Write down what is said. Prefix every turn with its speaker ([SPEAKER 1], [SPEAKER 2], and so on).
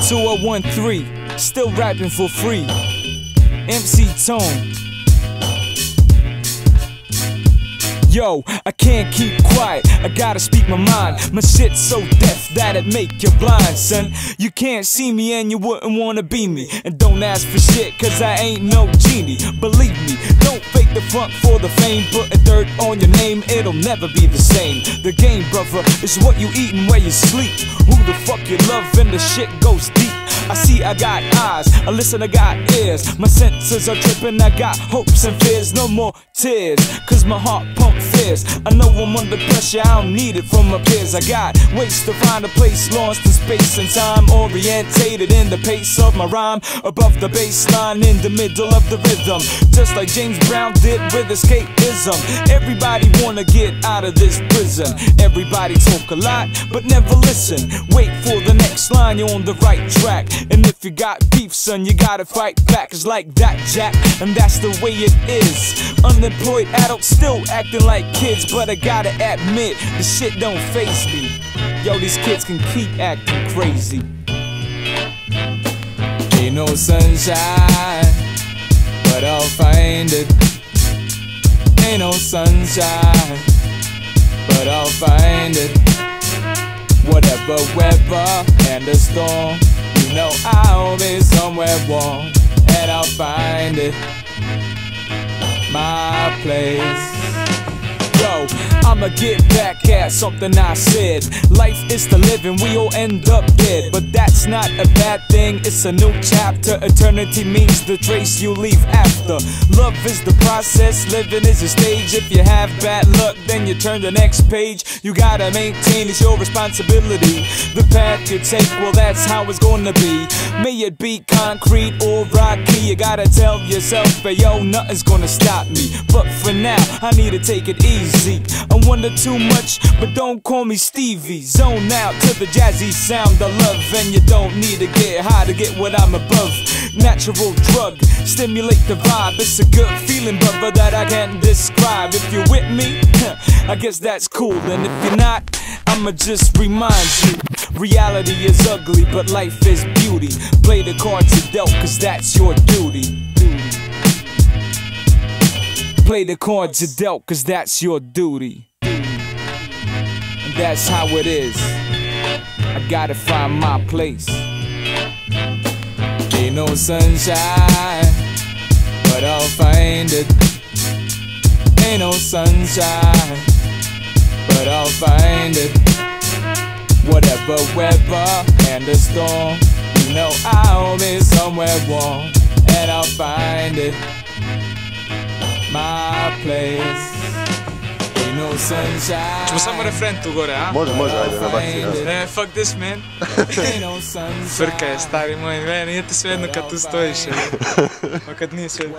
[SPEAKER 1] 2013, still rapping for free. MC Tone. Yo, I can't keep quiet, I gotta speak my mind. My shit's so deaf that it make you blind, son. You can't see me and you wouldn't wanna be me. And don't ask for shit, cause I ain't no genie. Believe me, don't fake the front for the fame. Putting dirt on your name, it'll never be the same. The game, brother, is what you eat and where you sleep. Who the fuck you love and the shit goes deep. I see, I got eyes, I listen, I got ears. My senses are tripping, I got hopes and fears. No more tears, cause my heart pump fears. I know I'm under pressure, I don't need it from my peers. I got ways to find a place, lost in space and time. Orientated in the pace of my rhyme. Above the baseline, in the middle of the rhythm. Just like James Brown did with escapism. Everybody wanna get out of this prison. Everybody talk a lot, but never listen. Wait for the next line, you're on the right track. And if you got beef, son, you gotta fight back. It's like that, Jack, and that's the way it is. Unemployed adults still acting like kids, but I gotta admit, the shit don't faze me. Yo, these kids can keep acting crazy. Ain't no sunshine, but I'll find it. Ain't no sunshine, but I'll find it. Whatever weather and the storm, you know I'll be somewhere warm, and I'll find it, my place. Yo, I'ma get back at something I said. Life is the living, we all end up dead. But that's not a bad thing, it's a new chapter. Eternity means the trace you leave after. Love is the process, living is a stage. If you have bad luck, then you turn the next page. You gotta maintain, it's your responsibility. The path you take, well that's how it's gonna be. May it be concrete or rocky, you gotta tell yourself, hey yo, nothing's gonna stop me. But for now, I need to take it easy. I wonder too much, but don't call me Stevie. Zone out to the jazzy sound I love, and you don't need to get high to get what I'm above. Natural drug, stimulate the vibe. It's a good feeling, brother, that I can't describe. If you're with me, I guess that's cool. And if you're not, I'ma just remind you, reality is ugly, but life is beauty. Play the cards you dealt, cause that's your duty. Play the cards you dealt, cause that's your duty. And that's how it is. I gotta find my place. Ain't no sunshine, but I'll find it. Ain't no sunshine, but I'll find it. Whatever weather and the storm, you know I'll be somewhere warm, and I'll find it, my place. Ain't no sunshine.
[SPEAKER 2] Ćemo samo refren tu gore, a?
[SPEAKER 3] Može, ajde, nabaci.
[SPEAKER 2] Ne, fuck this, man. Frka je, stari moj, nije ti svejedno kad tu stojiš, pa kad nije svejedno.